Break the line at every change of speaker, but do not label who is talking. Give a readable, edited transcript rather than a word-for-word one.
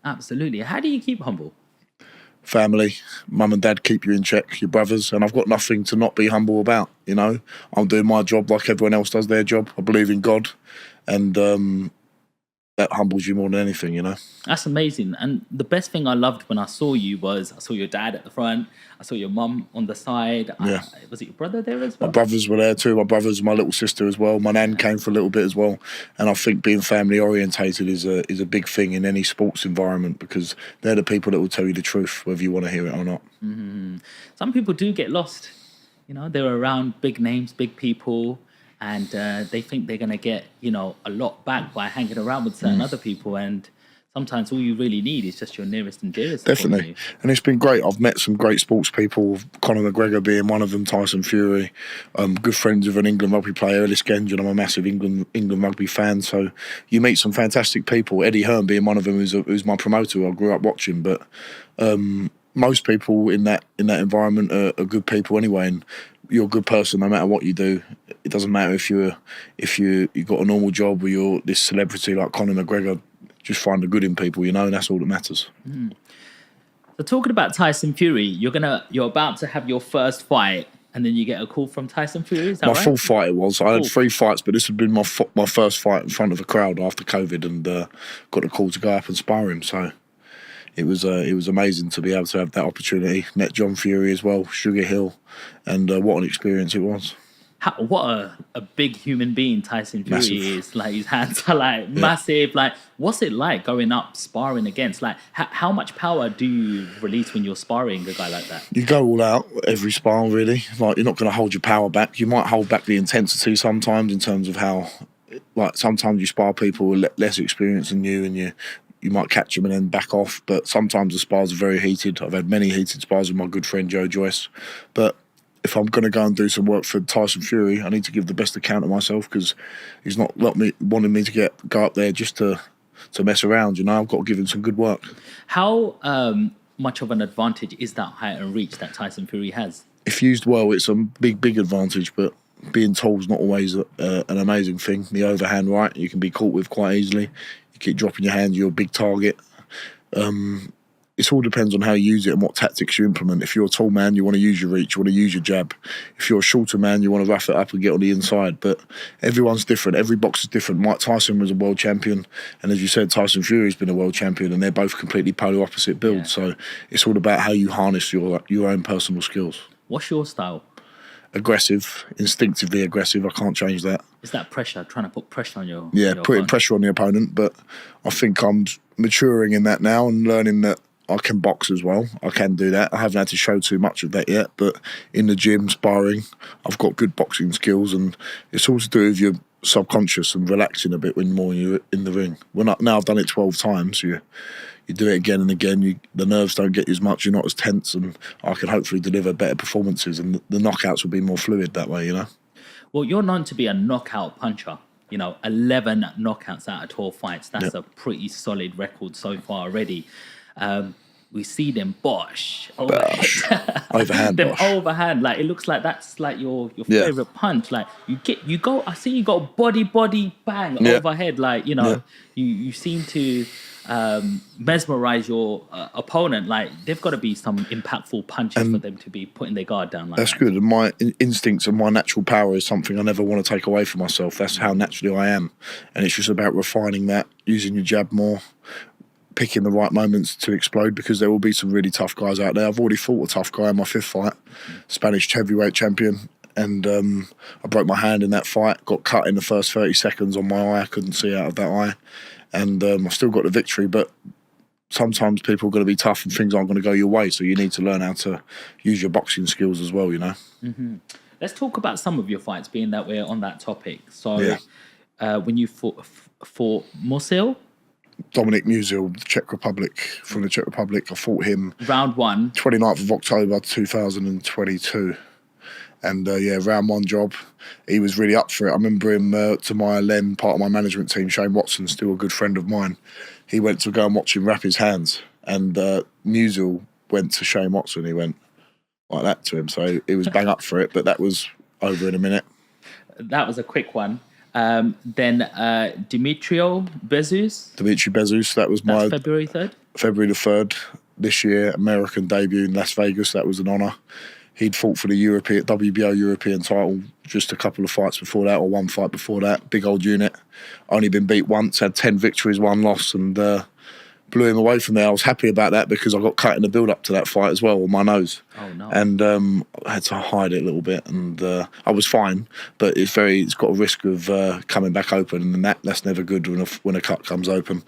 Absolutely. How do you keep humble?
Family, mum and dad keep you in check, your brothers, and I've got nothing to not be humble about, you know. I'm doing my job like everyone else does their job. I believe in God, and that humbles you more than anything, you know.
That's amazing. And the best thing I loved when I saw you was I saw your dad at the front, I saw your mum on the side.
Yeah.
Was it your brother there as
My
well?
brothers were there too. My brothers, my little sister as well. My nan came for a little bit as well. And I think being family orientated is a big thing in any sports environment, because they're the people that will tell you the truth, whether you want to hear it or not.
Some people do get lost. You know, they're around big names, big people, and they think they're going to get, you know, a lot back by hanging around with certain other people. And sometimes all you really need is just your nearest and dearest.
Definitely. And it's been great. I've met some great sports people, Conor McGregor being one of them, Tyson Fury. Good friends with an England rugby player, Ellis Gengen. I'm a massive England rugby fan. So you meet some fantastic people. Eddie Hearn being one of them, who's my promoter, who I grew up watching. But most people in that environment are good people anyway, and you're a good person no matter what you do. It doesn't matter if you got a normal job or you're this celebrity like Conor McGregor. Just find the good in people, you know, and that's all that matters.
So talking about Tyson Fury, you're about to have your first fight, and then you get a call from Tyson Fury. Is that
my
right?
full fight it was. I had 3 fights, but this had been my first fight in front of a crowd after COVID, and got a call to go up and spar him. So it was amazing to be able to have that opportunity. Met John Fury as well, Sugar Hill, and what an experience it was.
What a big human being Tyson Fury
Massive.
is. Like, his hands are like massive. Like, what's it like going up sparring against? Like, how much power do you release when you're sparring a guy like that?
You go all out every spar, really. Like, you're not going to hold your power back. You might hold back the intensity sometimes in terms of how, like, sometimes you spar people with less experience than you, and you might catch them and then back off. But sometimes the spars are very heated. I've had many heated spars with my good friend Joe Joyce. But if I'm going to go and do some work for Tyson Fury, I need to give the best account of myself, because he's not wanting me to go up there just to mess around. You know, I've got to give him some good work.
How much of an advantage is that height and reach that Tyson Fury has?
If used well, it's a big advantage, but being tall is not always an amazing thing. The overhand right, you can be caught with quite easily. You keep dropping your hand, you're a big target. It all depends on how you use it and what tactics you implement. If you're a tall man, you want to use your reach, you want to use your jab. If you're a shorter man, you want to rough it up and get on the inside. But everyone's different. Every boxer's different. Mike Tyson was a world champion, and as you said, Tyson Fury's been a world champion, and they're both completely polar opposite builds.
Yeah.
So it's all about how you harness your own personal skills.
What's your style?
Aggressive, instinctively aggressive. I can't change that.
Is that pressure, trying to put pressure on your...
Yeah,
your
putting
opponent?
pressure on the opponent, but I think I'm maturing in that now and learning that I can box as well. I can do that. I haven't had to show too much of that yet, but in the gym, sparring, I've got good boxing skills, and it's all to do with your subconscious and relaxing a bit when you're in the ring. Now I've done it 12 times, you do it again and again, the nerves don't get you as much, you're not as tense, and I can hopefully deliver better performances, and the knockouts will be more fluid that way, you know?
Well, you're known to be a knockout puncher. You know, 11 knockouts out of 12 fights. That's a pretty solid record so far already. We see them
overhand,
them overhand. Like, it looks like that's like your favorite punch. Like, you go. I see you got body bang overhead. Like, you know, you seem to mesmerize your opponent. Like, they've got to be some impactful punches for them to be putting their guard down. Like,
that's good. And my instincts and my natural power is something I never want to take away from myself. That's how naturally I am, and it's just about refining that, using your jab more, picking the right moments to explode, because there will be some really tough guys out there. I've already fought a tough guy in my 5th fight, Spanish heavyweight champion, and I broke my hand in that fight, got cut in the first 30 seconds on my eye. I couldn't see out of that eye, and I still got the victory. But sometimes people are going to be tough and things aren't going to go your way, so you need to learn how to use your boxing skills as well, you know.
Let's talk about some of your fights, being that we're on that topic. So when you fought Musil,
Dominic Musil, from the Czech Republic. I fought him
round 1,
29th of October 2022. And round 1 job. He was really up for it. I remember him, to my part of my management team, Shane Watson, still a good friend of mine. He went to go and watch him wrap his hands. And Musil went to Shane Watson. He went like that to him. So it was bang up for it, but that was over in a minute.
That was a quick one. Then Dimitrio Bezus.
Dimitri Bezus, that was
That's
my
February 3rd.
February the 3rd this year, American debut in Las Vegas. That was an honour. He'd fought for the WBO European title just a couple of fights before that, or one fight before that. Big old unit. Only been beat once, had 10 victories, 1 loss, and blew him away from there. I was happy about that because I got cut in the build-up to that fight as well on my nose.
Oh, no.
And I had to hide it a little bit, and I was fine, but it's got a risk of coming back open, and that's never good when a cut comes open.